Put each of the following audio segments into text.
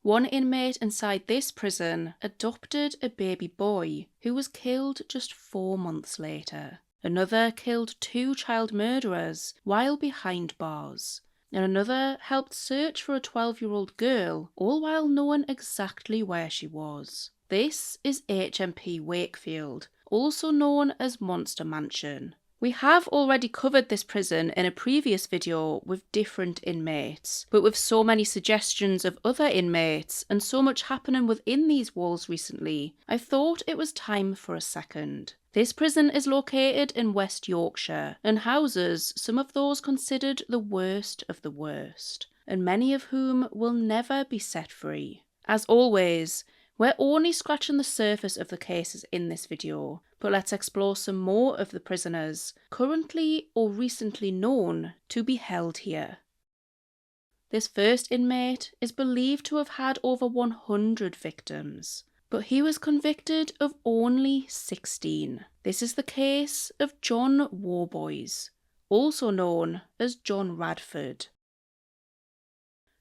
One inmate inside this prison adopted a baby boy who was killed just 4 months later. Another killed 2 child murderers while behind bars. And another helped search for a 12-year-old girl, all while knowing exactly where she was. This is HMP Wakefield, also known as Monster Mansion. We have already covered this prison in a previous video with different inmates, but with so many suggestions of other inmates and so much happening within these walls recently, I thought it was time for a second. This prison is located in West Yorkshire and houses some of those considered the worst of the worst, and many of whom will never be set free. As always, we're only scratching the surface of the cases in this video, but let's explore some more of the prisoners currently or recently known to be held here. This first inmate is believed to have had over 100 victims, but he was convicted of only 16. This is the case of John Worboys, also known as John Radford.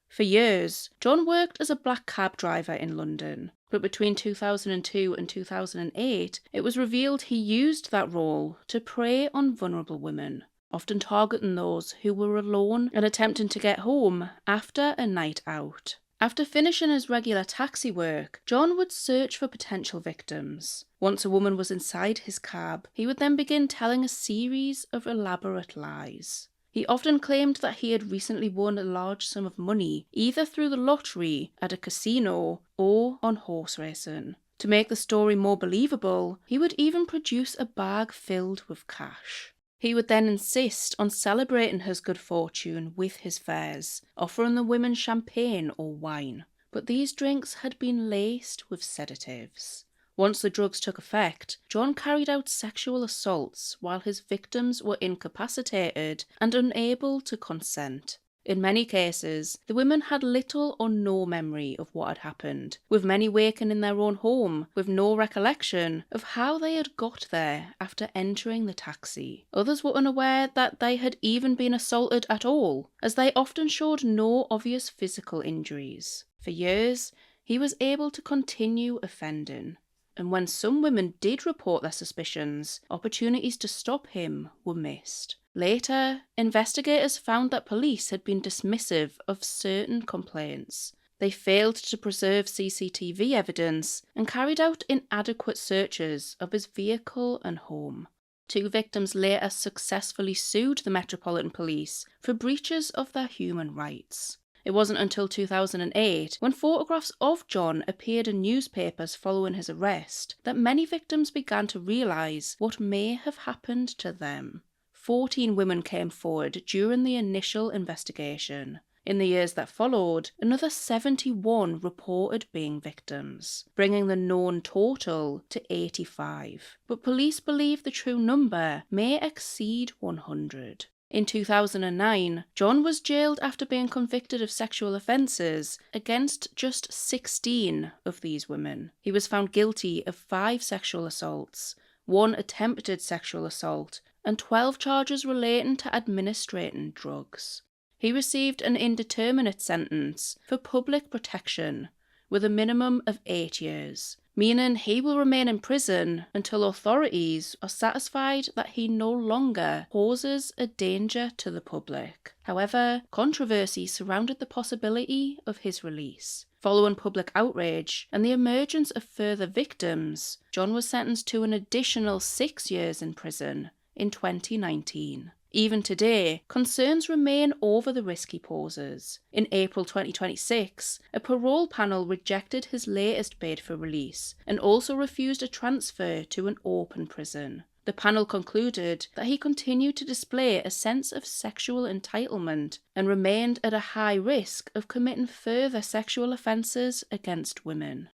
For years, John worked as a black cab driver in London, but between 2002 and 2008, it was revealed he used that role to prey on vulnerable women, often targeting those who were alone and attempting to get home after a night out. After finishing his regular taxi work, John would search for potential victims. Once a woman was inside his cab, he would then begin telling a series of elaborate lies. He often claimed that he had recently won a large sum of money, either through the lottery, at a casino, or on horse racing. To make the story more believable, he would even produce a bag filled with cash. He would then insist on celebrating his good fortune with his fares, offering the women champagne or wine. But these drinks had been laced with sedatives. Once the drugs took effect, John carried out sexual assaults while his victims were incapacitated and unable to consent. In many cases, the women had little or no memory of what had happened, with many waking in their own home with no recollection of how they had got there after entering the taxi. Others were unaware that they had even been assaulted at all, as they often showed no obvious physical injuries. For years, he was able to continue offending. And when some women did report their suspicions, opportunities to stop him were missed. Later, investigators found that police had been dismissive of certain complaints. They failed to preserve CCTV evidence and carried out inadequate searches of his vehicle and home. 2 victims later successfully sued the Metropolitan Police for breaches of their human rights. It wasn't until 2008, when photographs of John appeared in newspapers following his arrest, that many victims began to realise what may have happened to them. 14 women came forward during the initial investigation. In the years that followed, another 71 reported being victims, bringing the known total to 85. But police believe the true number may exceed 100. In 2009, John was jailed after being convicted of sexual offences against just 16 of these women. He was found guilty of 5 sexual assaults, 1 attempted sexual assault, and 12 charges relating to administrating drugs. He received an indeterminate sentence for public protection, with a minimum of 8 years, meaning he will remain in prison until authorities are satisfied that he no longer poses a danger to the public. However, controversy surrounded the possibility of his release. Following public outrage and the emergence of further victims, John was sentenced to an additional 6 years in prison in 2019. Even today, concerns remain over the risk he poses. In April 2026, a parole panel rejected his latest bid for release and also refused a transfer to an open prison. The panel concluded that he continued to display a sense of sexual entitlement and remained at a high risk of committing further sexual offences against women.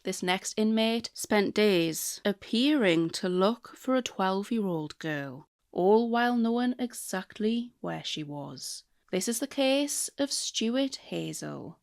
This next inmate spent days appearing to look for a 12-year-old girl, all while knowing exactly where she was. This is the case of Stuart Hazell.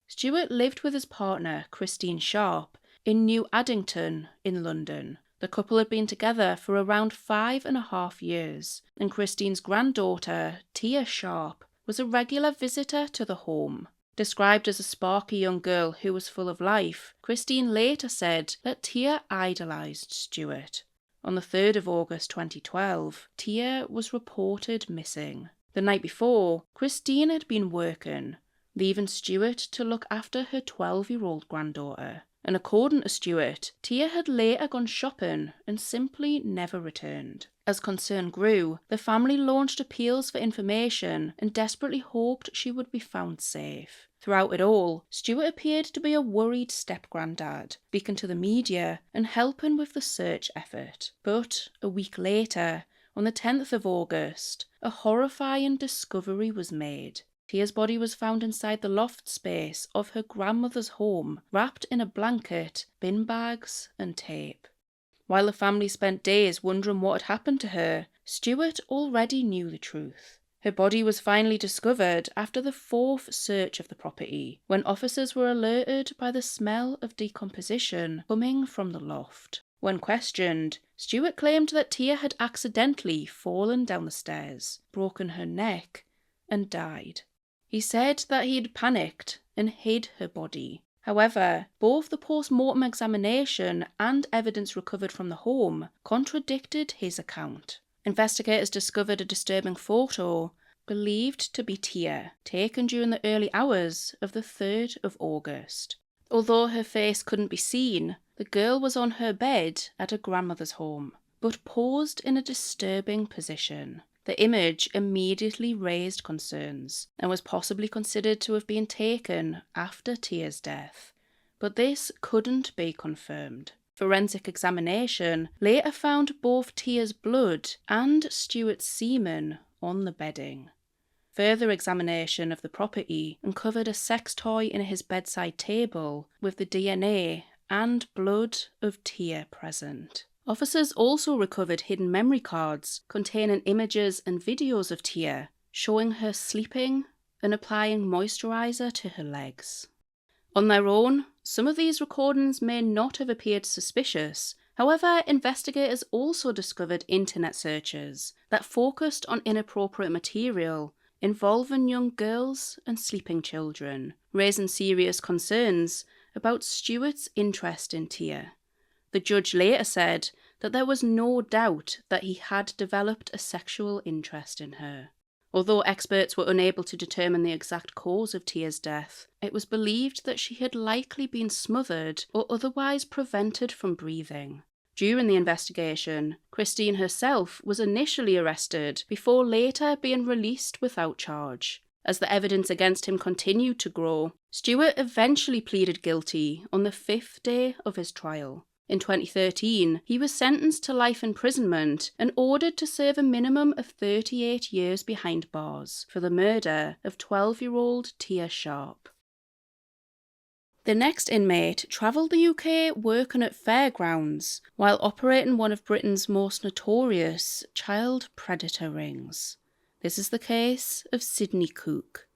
Stuart lived with his partner, Christine Sharp, in New Addington in London. The couple had been together for around 5.5 years, and Christine's granddaughter, Tia Sharp, was a regular visitor to the home. Described as a sparky young girl who was full of life, Christine later said that Tia idolised Stuart. On the 3rd of August 2012, Tia was reported missing. The night before, Christine had been working, leaving Stuart to look after her 12-year-old granddaughter. And according to Stuart, Tia had later gone shopping and simply never returned. As concern grew, the family launched appeals for information and desperately hoped she would be found safe. Throughout it all, Stuart appeared to be a worried step-granddad, speaking to the media and helping with the search effort. But a week later, on the 10th of August, a horrifying discovery was made. Tia's body was found inside the loft space of her grandmother's home, wrapped in a blanket, bin bags and tape. While the family spent days wondering what had happened to her, Stuart already knew the truth. Her body was finally discovered after the 4th search of the property, when officers were alerted by the smell of decomposition coming from the loft. When questioned, Stuart claimed that Tia had accidentally fallen down the stairs, broken her neck, and died. He said that he had panicked and hid her body. However, both the post-mortem examination and evidence recovered from the home contradicted his account. Investigators discovered a disturbing photo, believed to be Tia, taken during the early hours of the 3rd of August. Although her face couldn't be seen, the girl was on her bed at her grandmother's home, but posed in a disturbing position. The image immediately raised concerns and was possibly considered to have been taken after Tia's death, but this couldn't be confirmed. Forensic examination later found both Tia's blood and Stuart's semen on the bedding. Further examination of the property uncovered a sex toy in his bedside table with the DNA and blood of Tia present. Officers also recovered hidden memory cards containing images and videos of Tia, showing her sleeping and applying moisturiser to her legs. On their own, some of these recordings may not have appeared suspicious. However, investigators also discovered internet searches that focused on inappropriate material involving young girls and sleeping children, raising serious concerns about Stuart's interest in Tia. The judge later said that there was no doubt that he had developed a sexual interest in her. Although experts were unable to determine the exact cause of Tia's death, it was believed that she had likely been smothered or otherwise prevented from breathing. During the investigation, Christine herself was initially arrested before later being released without charge. As the evidence against him continued to grow, Stuart eventually pleaded guilty on the 5th day of his trial. In 2013, he was sentenced to life imprisonment and ordered to serve a minimum of 38 years behind bars for the murder of 12-year-old Tia Sharp. The next inmate travelled the UK working at fairgrounds while operating one of Britain's most notorious child predator rings. This is the case of Sidney Cooke.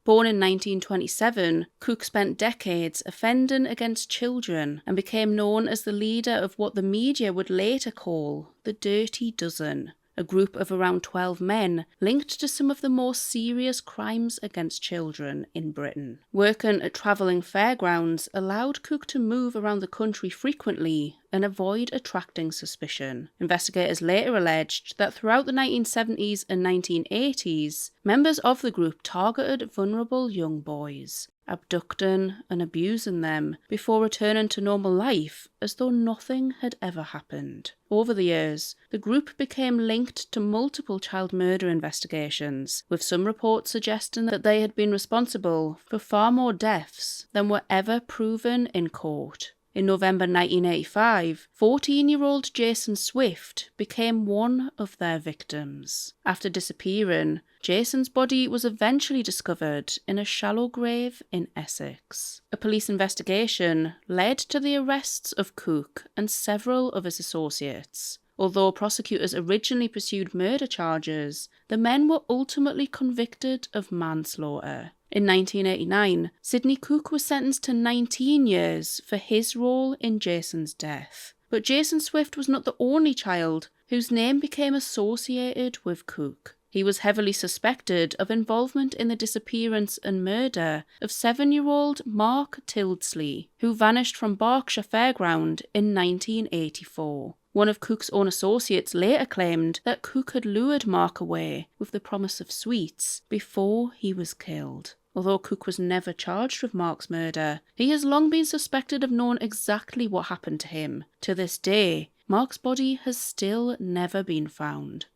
Born in 1927, Cooke spent decades offending against children and became known as the leader of what the media would later call the Dirty Dozen, a group of around 12 men linked to some of the more serious crimes against children in Britain. Working at travelling fairgrounds allowed Cooke to move around the country frequently and avoid attracting suspicion. Investigators later alleged that throughout the 1970s and 1980s, members of the group targeted vulnerable young boys, abducting and abusing them before returning to normal life as though nothing had ever happened. Over the years, the group became linked to multiple child murder investigations, with some reports suggesting that they had been responsible for far more deaths than were ever proven in court. In November 1985, 14-year-old Jason Swift became one of their victims. After disappearing, Jason's body was eventually discovered in a shallow grave in Essex. A police investigation led to the arrests of Cooke and several of his associates. Although prosecutors originally pursued murder charges, the men were ultimately convicted of manslaughter. In 1989, Sidney Cooke was sentenced to 19 years for his role in Jason's death. But Jason Swift was not the only child whose name became associated with Cooke. He was heavily suspected of involvement in the disappearance and murder of 7-year-old Mark Tildesley, who vanished from Berkshire Fairground in 1984. One of Cooke's own associates later claimed that Cooke had lured Mark away with the promise of sweets before he was killed. Although Cooke was never charged with Mark's murder, he has long been suspected of knowing exactly what happened to him. To this day, Mark's body has still never been found.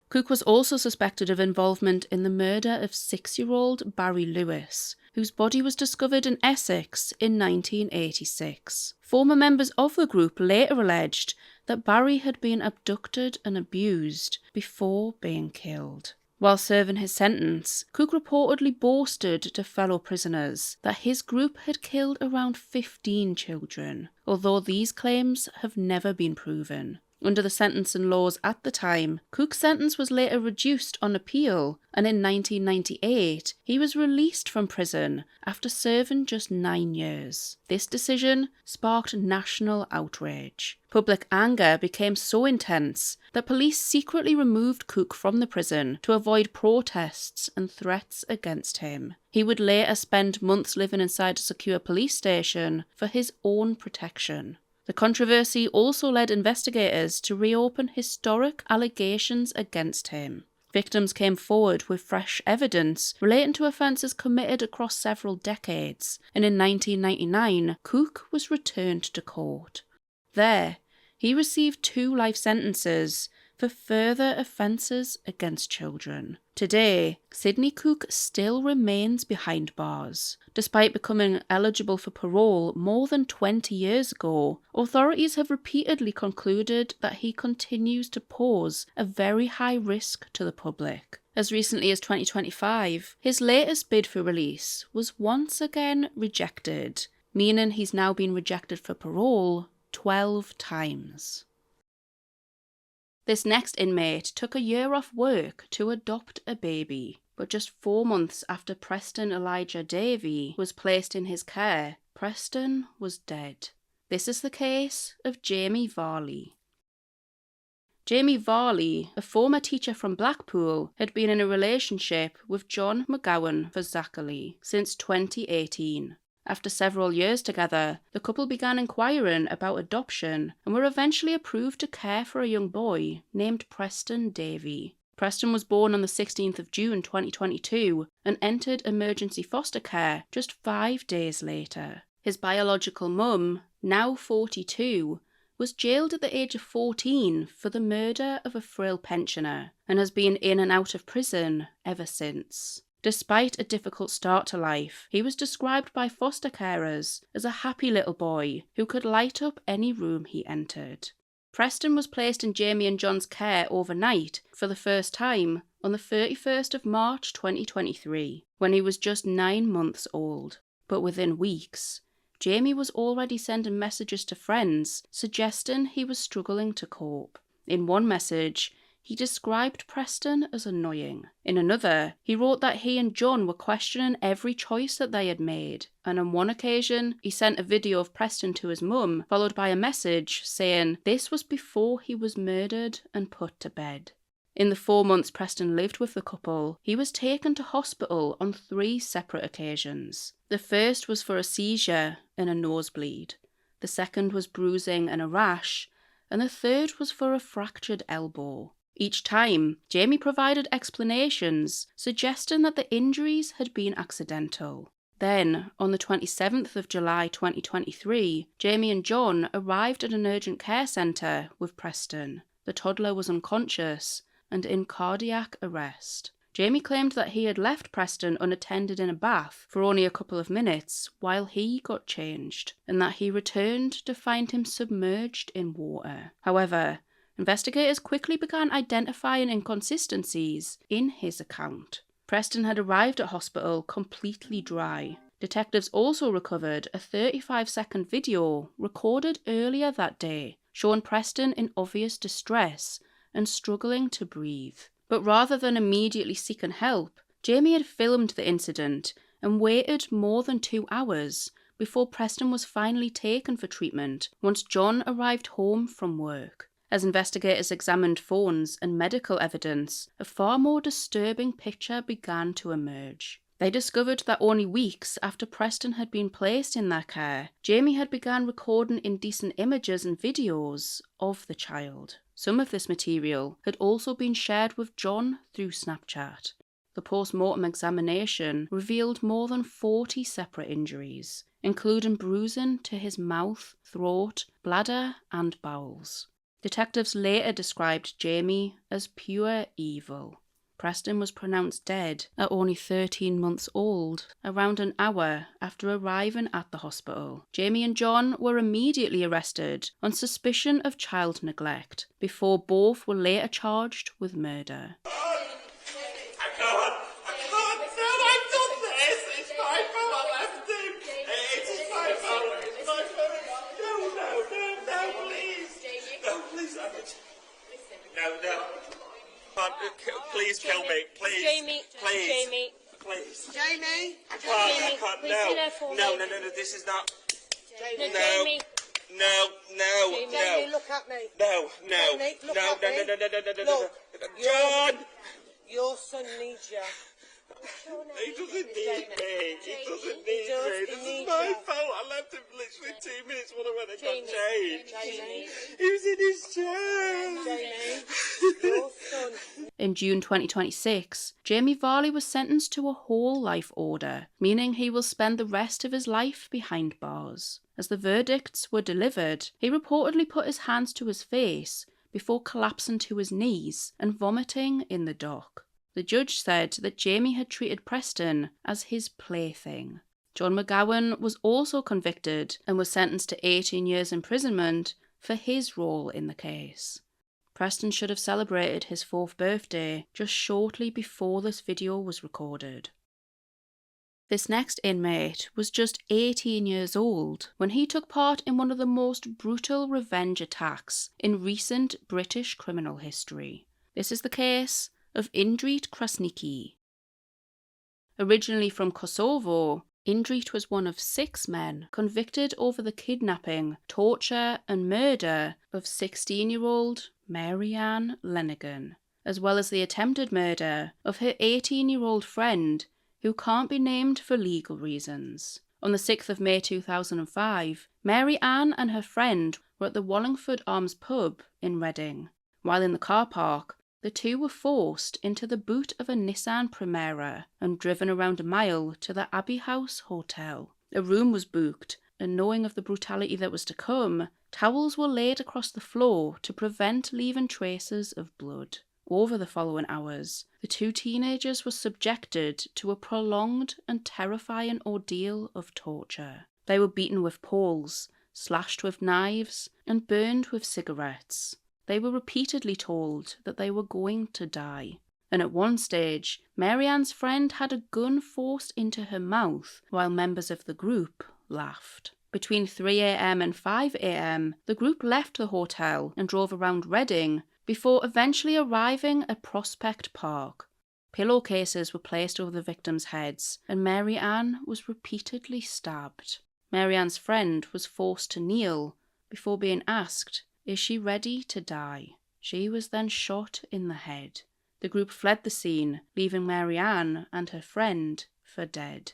Cooke was also suspected of involvement in the murder of 6-year-old Barry Lewis, whose body was discovered in Essex in 1986. Former members of the group later alleged that Barry had been abducted and abused before being killed. While serving his sentence, Cooke reportedly boasted to fellow prisoners that his group had killed around 15 children, although these claims have never been proven. Under the sentencing laws at the time, Cooke's sentence was later reduced on appeal, and in 1998 he was released from prison after serving just 9 years. This decision sparked national outrage. Public anger became so intense that police secretly removed Cooke from the prison to avoid protests and threats against him. He would later spend months living inside a secure police station for his own protection. The controversy also led investigators to reopen historic allegations against him. Victims came forward with fresh evidence relating to offences committed across several decades, and in 1999, Cooke was returned to court. There, he received 2 life sentences for further offences against children. Today, Sidney Cooke still remains behind bars. Despite becoming eligible for parole more than 20 years ago, authorities have repeatedly concluded that he continues to pose a very high risk to the public. As recently as 2025, his latest bid for release was once again rejected, meaning he's now been rejected for parole 12 times. This next inmate took a year off work to adopt a baby, but just 4 months after Preston Elijah Davey was placed in his care, Preston was dead. This is the case of Jamie Varley. Jamie Varley, a former teacher from Blackpool, had been in a relationship with John McGowan for Zachary since 2018. After several years together, the couple began inquiring about adoption and were eventually approved to care for a young boy named Preston Davey. Preston was born on the 16th of June 2022 and entered emergency foster care just 5 days later. His biological mum, now 42, was jailed at the age of 14 for the murder of a frail pensioner and has been in and out of prison ever since. Despite a difficult start to life, he was described by foster carers as a happy little boy who could light up any room he entered. Preston was placed in Jamie and John's care overnight for the first time on the 31st of March 2023, when he was just 9 months old. But within weeks, Jamie was already sending messages to friends suggesting he was struggling to cope. In one message, he described Preston as annoying. In another, he wrote that he and John were questioning every choice that they had made. And on one occasion, he sent a video of Preston to his mum, followed by a message saying this was before he was murdered and put to bed. In the 4 months Preston lived with the couple, he was taken to hospital on 3 separate occasions. The first was for a seizure and a nosebleed. The second was bruising and a rash. And the third was for a fractured elbow. Each time, Jamie provided explanations, suggesting that the injuries had been accidental. Then, on the 27th of July 2023, Jamie and John arrived at an urgent care centre with Preston. The toddler was unconscious and in cardiac arrest. Jamie claimed that he had left Preston unattended in a bath for only a couple of minutes while he got changed, and that he returned to find him submerged in water. However, investigators quickly began identifying inconsistencies in his account. Preston had arrived at hospital completely dry. Detectives also recovered a 35-second video recorded earlier that day, showing Preston in obvious distress and struggling to breathe. But rather than immediately seeking help, Jamie had filmed the incident and waited more than 2 hours before Preston was finally taken for treatment once John arrived home from work. As investigators examined phones and medical evidence, a far more disturbing picture began to emerge. They discovered that only weeks after Preston had been placed in their care, Jamie had begun recording indecent images and videos of the child. Some of this material had also been shared with John through Snapchat. The post-mortem examination revealed more than 40 separate injuries, including bruising to his mouth, throat, bladder, and bowels. Detectives later described Jamie as pure evil. Preston was pronounced dead at only 13 months old, around an hour after arriving at the hospital. Jamie and John were immediately arrested on suspicion of child neglect, before both were later charged with murder. Please kill me, please. Jamie, please. Jamie. Please. Jamie. I can't, no, this is not. Jamie. No. Jamie. No. Jamie, look at me. No. Jamie, look at me. No. John! Your son needs you. He doesn't need me. He doesn't need me. This is my fault. I left him literally 2 minutes when I went and got changed. Jamie. He was in his chair. Jamie. Your son. In June 2026, Jamie Varley was sentenced to a whole life order, meaning he will spend the rest of his life behind bars. As the verdicts were delivered, he reportedly put his hands to his face before collapsing to his knees and vomiting in the dock. The judge said that Jamie had treated Preston as his plaything. John McGowan was also convicted and was sentenced to 18 years imprisonment for his role in the case. Preston should have celebrated his 4th birthday just shortly before this video was recorded. This next inmate was just 18 years old when he took part in one of the most brutal revenge attacks in recent British criminal history. This is the case of Indrit Krasniqi. Originally from Kosovo, Indrit was one of 6 men convicted over the kidnapping, torture and murder of 16-year-old Marianne Leneghan, as well as the attempted murder of her 18-year-old friend who can't be named for legal reasons. On the 6th of May 2005, Marianne and her friend were at the Wallingford Arms pub in Reading. While in the car park, the two were forced into the boot of a Nissan Primera and driven around a mile to the Abbey House Hotel. A room was booked, and knowing of the brutality that was to come, towels were laid across the floor to prevent leaving traces of blood. Over the following hours, the 2 teenagers were subjected to a prolonged and terrifying ordeal of torture. They were beaten with poles, slashed with knives, and burned with cigarettes. They were repeatedly told that they were going to die. And at one stage, Marianne's friend had a gun forced into her mouth while members of the group laughed. Between 3 a.m. and 5 a.m, the group left the hotel and drove around Reading before eventually arriving at Prospect Park. Pillowcases were placed over the victims' heads, and Marianne was repeatedly stabbed. Marianne's friend was forced to kneel before being asked, "Is she ready to die?" She was then shot in the head. The group fled the scene, leaving Marianne and her friend for dead.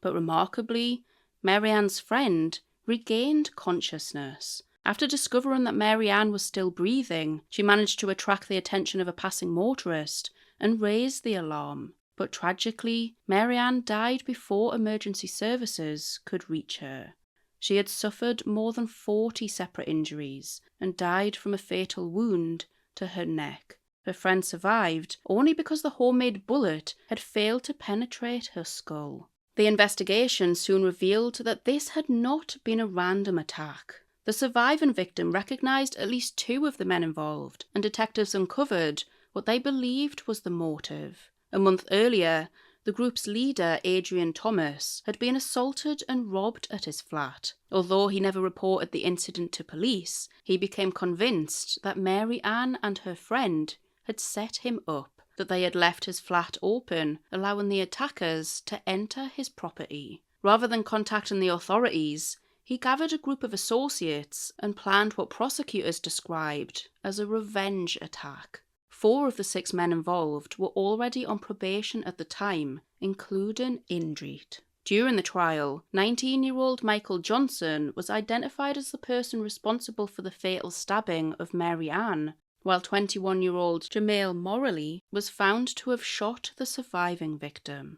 But remarkably, Marianne's friend regained consciousness. After discovering that Marianne was still breathing, she managed to attract the attention of a passing motorist and raise the alarm. But tragically, Marianne died before emergency services could reach her. She had suffered more than 40 separate injuries and died from a fatal wound to her neck. Her friend survived only because the homemade bullet had failed to penetrate her skull. The investigation soon revealed that this had not been a random attack. The surviving victim recognised at least 2 of the men involved, and detectives uncovered what they believed was the motive. A month earlier, the group's leader, Adrian Thomas, had been assaulted and robbed at his flat. Although he never reported the incident to police, he became convinced that Mary Ann and her friend had set him up, that they had left his flat open, allowing the attackers to enter his property. Rather than contacting the authorities, he gathered a group of associates and planned what prosecutors described as a revenge attack. 4 of the 6 men involved were already on probation at the time, including Indrit. During the trial, 19-year-old Michael Johnson was identified as the person responsible for the fatal stabbing of Mary Ann, while 21-year-old Jamail Morley was found to have shot the surviving victim.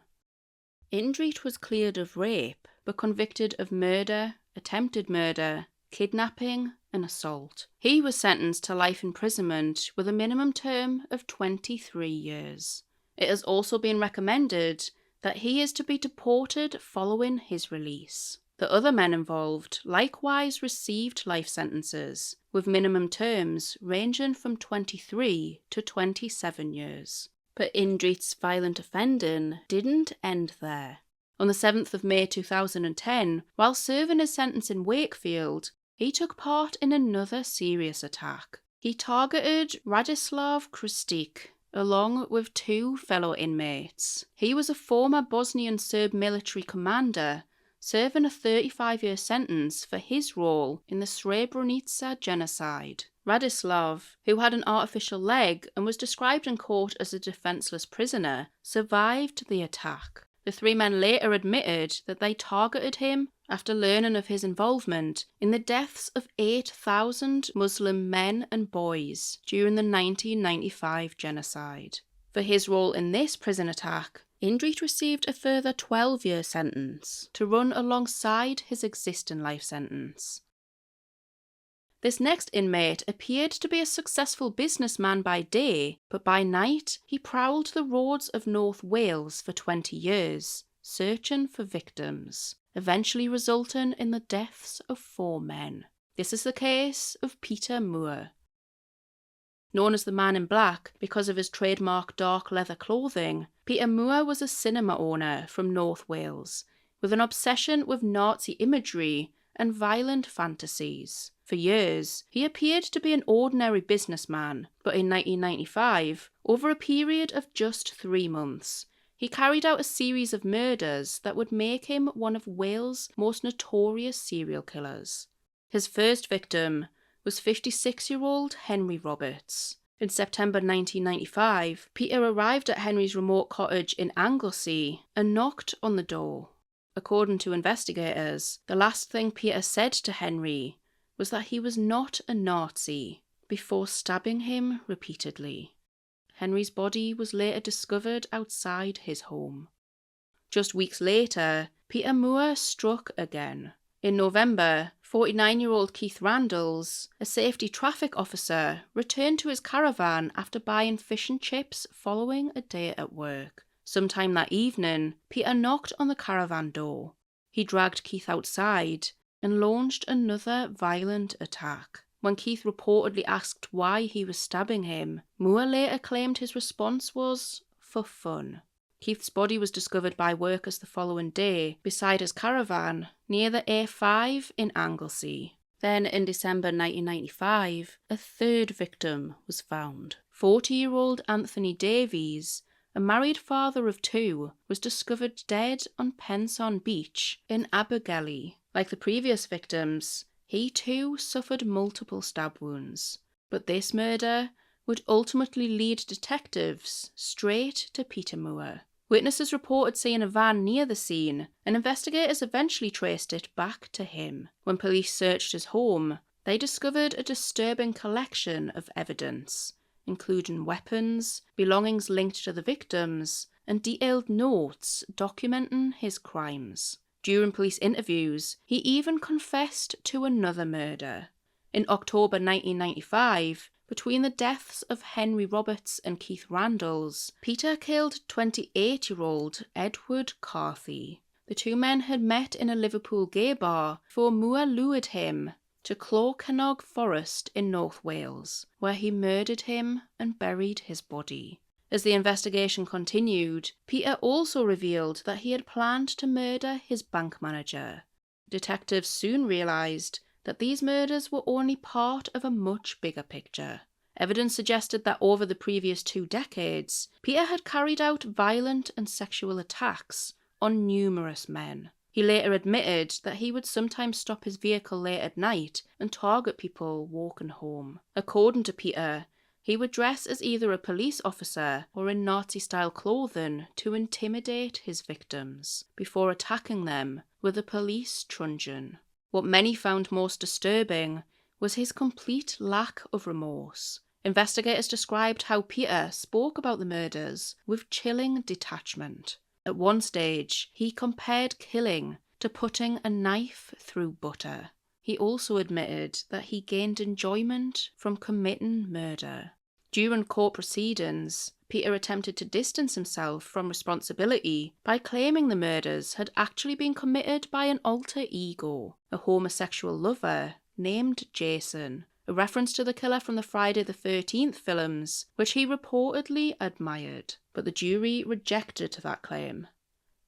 Indrit was cleared of rape, but convicted of murder, attempted murder, kidnapping, and assault. He was sentenced to life imprisonment with a minimum term of 23 years. It has also been recommended that he is to be deported following his release. The other men involved likewise received life sentences, with minimum terms ranging from 23 to 27 years. But Indrit's violent offending didn't end there. On the 7th of May 2010, while serving his sentence in Wakefield, he took part in another serious attack. He targeted Radislav Krasniqi, along with 2 fellow inmates. He was a former Bosnian Serb military commander, serving a 35-year sentence for his role in the Srebrenica genocide. Radislav, who had an artificial leg and was described in court as a defenceless prisoner, survived the attack. The 3 men later admitted that they targeted him after learning of his involvement in the deaths of 8,000 Muslim men and boys during the 1995 genocide. For his role in this prison attack, Indrit received a further 12-year sentence to run alongside his existing life sentence. This next inmate appeared to be a successful businessman by day, but by night he prowled the roads of North Wales for 20 years, searching for victims, eventually resulting in the deaths of 4 men. This is the case of Peter Moore. Known as the Man in Black because of his trademark dark leather clothing, Peter Moore was a cinema owner from North Wales, with an obsession with Nazi imagery and violent fantasies. For years, he appeared to be an ordinary businessman, but in 1995, over a period of just 3 months, he carried out a series of murders that would make him one of Wales' most notorious serial killers. His first victim was 56-year-old Henry Roberts. In September 1995, Peter arrived at Henry's remote cottage in Anglesey and knocked on the door. According to investigators, the last thing Peter said to Henry was that he was not a Nazi, before stabbing him repeatedly. Henry's body was later discovered outside his home. Just weeks later, Peter Moore struck again. In November, 49-year-old Keith Randalls, a safety traffic officer, returned to his caravan after buying fish and chips following a day at work. Sometime that evening, Peter knocked on the caravan door. He dragged Keith outside and launched another violent attack. When Keith reportedly asked why he was stabbing him, Moore later claimed his response was for fun. Keith's body was discovered by workers the following day beside his caravan near the A5 in Anglesey. Then in December 1995, a 3rd victim was found. 40-year-old Anthony Davies, a married father of 2, was discovered dead on Penson Beach in Abergele. Like the previous victims, he too suffered multiple stab wounds. But this murder would ultimately lead detectives straight to Peter Moore. Witnesses reported seeing a van near the scene, and investigators eventually traced it back to him. When police searched his home, they discovered a disturbing collection of evidence, including weapons, belongings linked to the victims, and detailed notes documenting his crimes. During police interviews, he even confessed to another murder. In October 1995, between the deaths of Henry Roberts and Keith Randalls, Peter killed 28-year-old Edward Carthy. The 2 men had met in a Liverpool gay bar before Moore lured him to Clorkennog Forest in North Wales, where he murdered him and buried his body. As the investigation continued, Peter also revealed that he had planned to murder his bank manager. Detectives soon realised that these murders were only part of a much bigger picture. Evidence suggested that over the previous 2 decades, Peter had carried out violent and sexual attacks on numerous men. He later admitted that he would sometimes stop his vehicle late at night and target people walking home. According to Peter, he would dress as either a police officer or in Nazi-style clothing to intimidate his victims before attacking them with a police truncheon. What many found most disturbing was his complete lack of remorse. Investigators described how Peter spoke about the murders with chilling detachment. At one stage, he compared killing to putting a knife through butter. He also admitted that he gained enjoyment from committing murder. During court proceedings, Peter attempted to distance himself from responsibility by claiming the murders had actually been committed by an alter ego, a homosexual lover named Jason, a reference to the killer from the Friday the 13th films, which he reportedly admired. But the jury rejected that claim.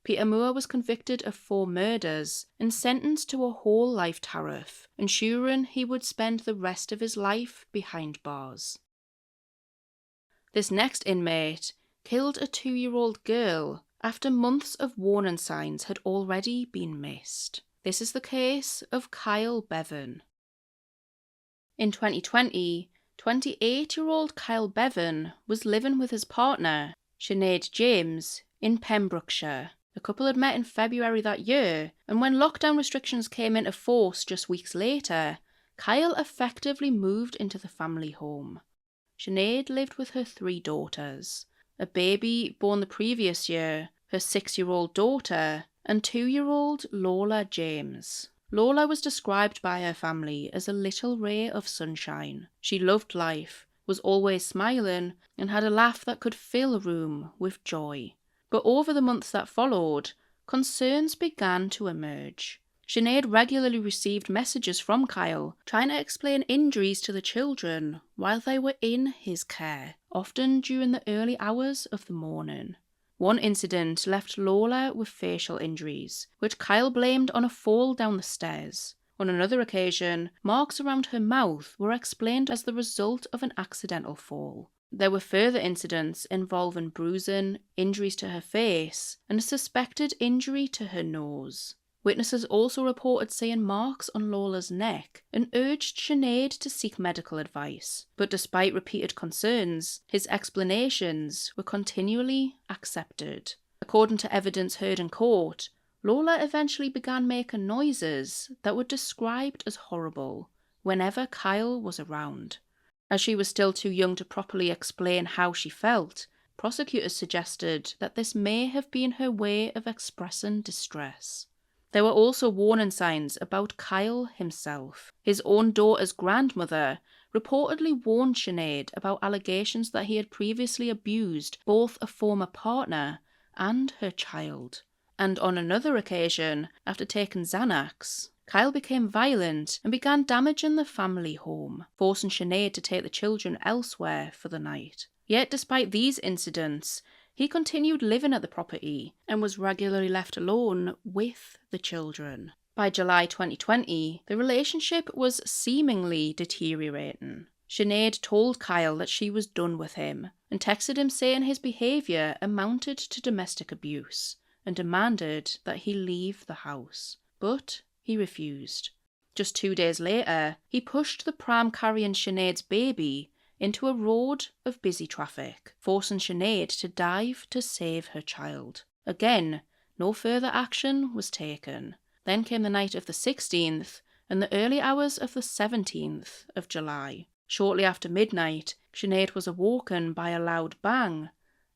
Peter Moore was convicted of 4 murders and sentenced to a whole life tariff, ensuring he would spend the rest of his life behind bars. This next inmate killed a 2-year-old girl after months of warning signs had already been missed. This is the case of Kyle Bevan. In 2020, 28-year-old Kyle Bevan was living with his partner, Sinead James, in Pembrokeshire. The couple had met in February that year, and when lockdown restrictions came into force just weeks later, Kyle effectively moved into the family home. Sinead lived with her 3 daughters, a baby born the previous year, her 6-year-old daughter, and 2-year-old Lola James. Lola was described by her family as a little ray of sunshine. She loved life, was always smiling, and had a laugh that could fill a room with joy. But over the months that followed, concerns began to emerge. Sinead regularly received messages from Kyle trying to explain injuries to the children while they were in his care, often during the early hours of the morning. One incident left Lola with facial injuries, which Kyle blamed on a fall down the stairs. On another occasion, marks around her mouth were explained as the result of an accidental fall. There were further incidents involving bruising, injuries to her face, and a suspected injury to her nose. Witnesses also reported seeing marks on Lola's neck and urged Sinead to seek medical advice. But despite repeated concerns, his explanations were continually accepted. According to evidence heard in court, Lola eventually began making noises that were described as horrible whenever Kyle was around. As she was still too young to properly explain how she felt, prosecutors suggested that this may have been her way of expressing distress. There were also warning signs about Kyle himself. His own daughter's grandmother reportedly warned Sinead about allegations that he had previously abused both a former partner and her child. And on another occasion, after taking Xanax, Kyle became violent and began damaging the family home, forcing Sinead to take the children elsewhere for the night. Yet despite these incidents, he continued living at the property and was regularly left alone with the children. By July 2020, the relationship was seemingly deteriorating. Sinead told Kyle that she was done with him and texted him saying his behaviour amounted to domestic abuse and demanded that he leave the house. But he refused. Just 2 days later, he pushed the pram carrying Sinead's baby into a road of busy traffic, forcing Sinead to dive to save her child. Again, no further action was taken. Then came the night of the 16th and the early hours of the 17th of July. Shortly after midnight, Sinead was awoken by a loud bang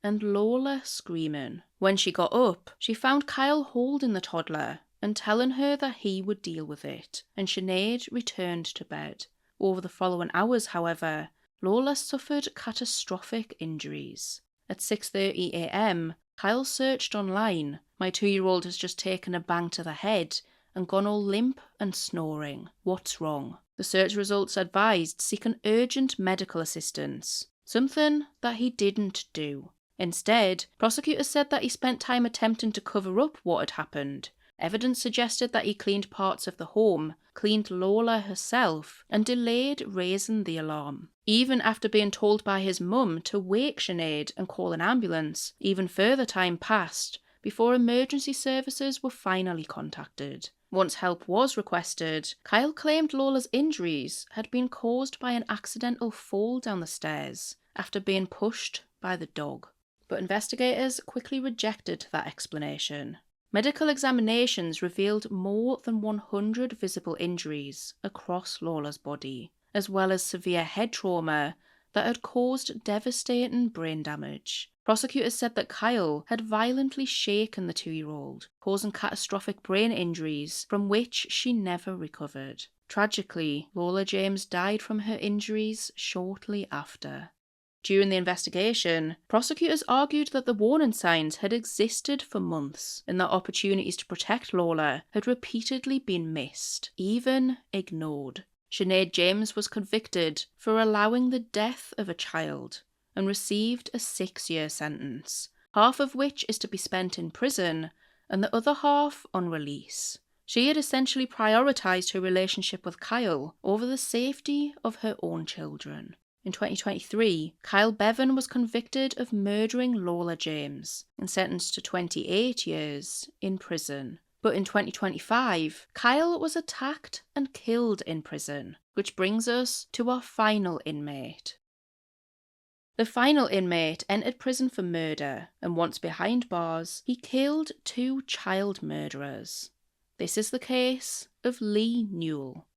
and Lola screaming. When she got up, she found Kyle holding the toddler and telling her that he would deal with it, and Sinead returned to bed. Over the following hours, however, Lola suffered catastrophic injuries. At 6:30 a.m, Kyle searched online. "My 2-year-old has just taken a bang to the head and gone all limp and snoring. What's wrong?" The search results advised seeking urgent medical assistance, something that he didn't do. Instead, prosecutors said that he spent time attempting to cover up what had happened. Evidence suggested that he cleaned parts of the home, cleaned Lola herself, and delayed raising the alarm. Even after being told by his mum to wake Sinead and call an ambulance, even further time passed before emergency services were finally contacted. Once help was requested, Kyle claimed Lola's injuries had been caused by an accidental fall down the stairs after being pushed by the dog. But investigators quickly rejected that explanation. Medical examinations revealed more than 100 visible injuries across Lola's body, as well as severe head trauma that had caused devastating brain damage. Prosecutors said that Kyle had violently shaken the 2-year-old, causing catastrophic brain injuries from which she never recovered. Tragically, Lola James died from her injuries shortly after. During the investigation, prosecutors argued that the warning signs had existed for months and that opportunities to protect Lola had repeatedly been missed, even ignored. Sinead James was convicted for allowing the death of a child and received a 6-year sentence, half of which is to be spent in prison and the other half on release. She had essentially prioritised her relationship with Kyle over the safety of her own children. In 2023, Kyle Bevan was convicted of murdering Lola James and sentenced to 28 years in prison. But in 2025, Kyle was attacked and killed in prison, which brings us to our final inmate. The final inmate entered prison for murder, and once behind bars, he killed 2 child murderers. This is the case of Lee Newell.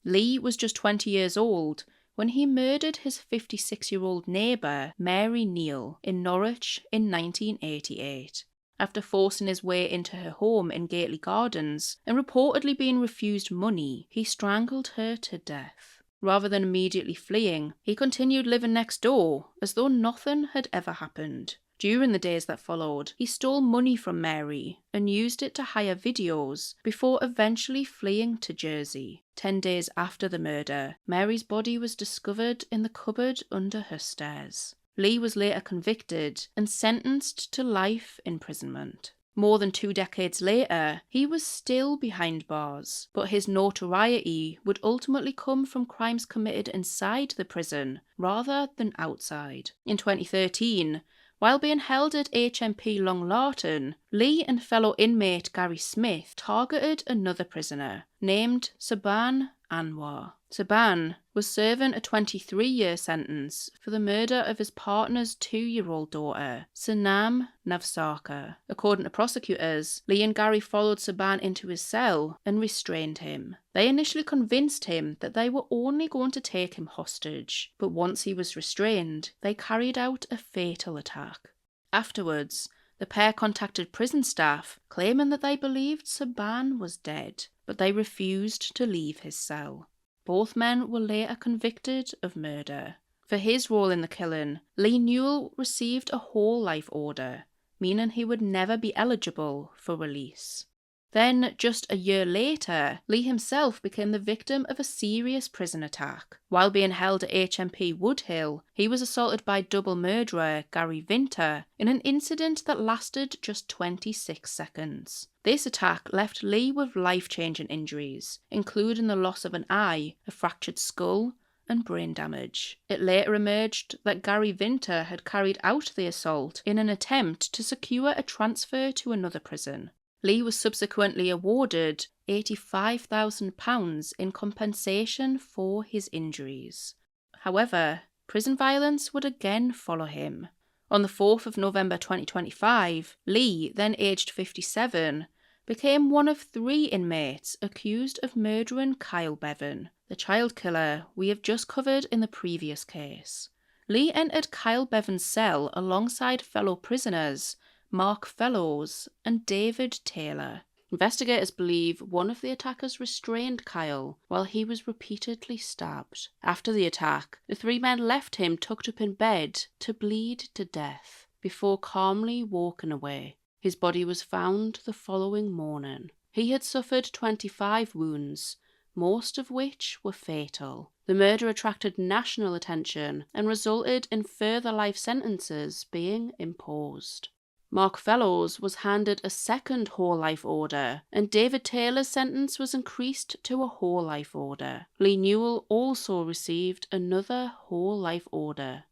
Lee was just 20 years old when he murdered his 56-year-old neighbour, Mary Neal, in Norwich in 1988. After forcing his way into her home in Gately Gardens and reportedly being refused money, he strangled her to death. Rather than immediately fleeing, he continued living next door as though nothing had ever happened. During the days that followed, he stole money from Mary and used it to hire videos before eventually fleeing to Jersey. 10 days after the murder, Mary's body was discovered in the cupboard under her stairs. Lee was later convicted and sentenced to life imprisonment. More than 2 decades later, he was still behind bars, but his notoriety would ultimately come from crimes committed inside the prison rather than outside. In 2013, while being held at HMP Long Larton, Lee and fellow inmate Gary Smith targeted another prisoner named Subhan Anwar. Subhan was serving a 23-year sentence for the murder of his partner's 2-year-old daughter, Sanam Navsarkar. According to prosecutors, Lee and Gary followed Subhan into his cell and restrained him. They initially convinced him that they were only going to take him hostage, but once he was restrained, they carried out a fatal attack. Afterwards, the pair contacted prison staff, claiming that they believed Subhan was dead, but they refused to leave his cell. Both men were later convicted of murder. For his role in the killing, Lee Newell received a whole life order, meaning he would never be eligible for release. Then, just a year later, Lee himself became the victim of a serious prison attack. While being held at HMP Woodhill, he was assaulted by double murderer Gary Vinter in an incident that lasted just 26 seconds. This attack left Lee with life-changing injuries, including the loss of an eye, a fractured skull, and brain damage. It later emerged that Gary Vinter had carried out the assault in an attempt to secure a transfer to another prison. Lee was subsequently awarded £85,000 in compensation for his injuries. However, prison violence would again follow him. On the 4th of November 2025, Lee, then aged 57, became one of 3 inmates accused of murdering Kyle Bevan, the child killer we have just covered in the previous case. Lee entered Kyle Bevan's cell alongside fellow prisoners Mark Fellows and David Taylor. Investigators believe one of the attackers restrained Kyle while he was repeatedly stabbed. After the attack, the 3 men left him tucked up in bed to bleed to death before calmly walking away. His body was found the following morning. He had suffered 25 wounds, most of which were fatal. The murder attracted national attention and resulted in further life sentences being imposed. Mark Fellows was handed a second whole life order, and David Taylor's sentence was increased to a whole life order. Lee Newell also received another whole life order.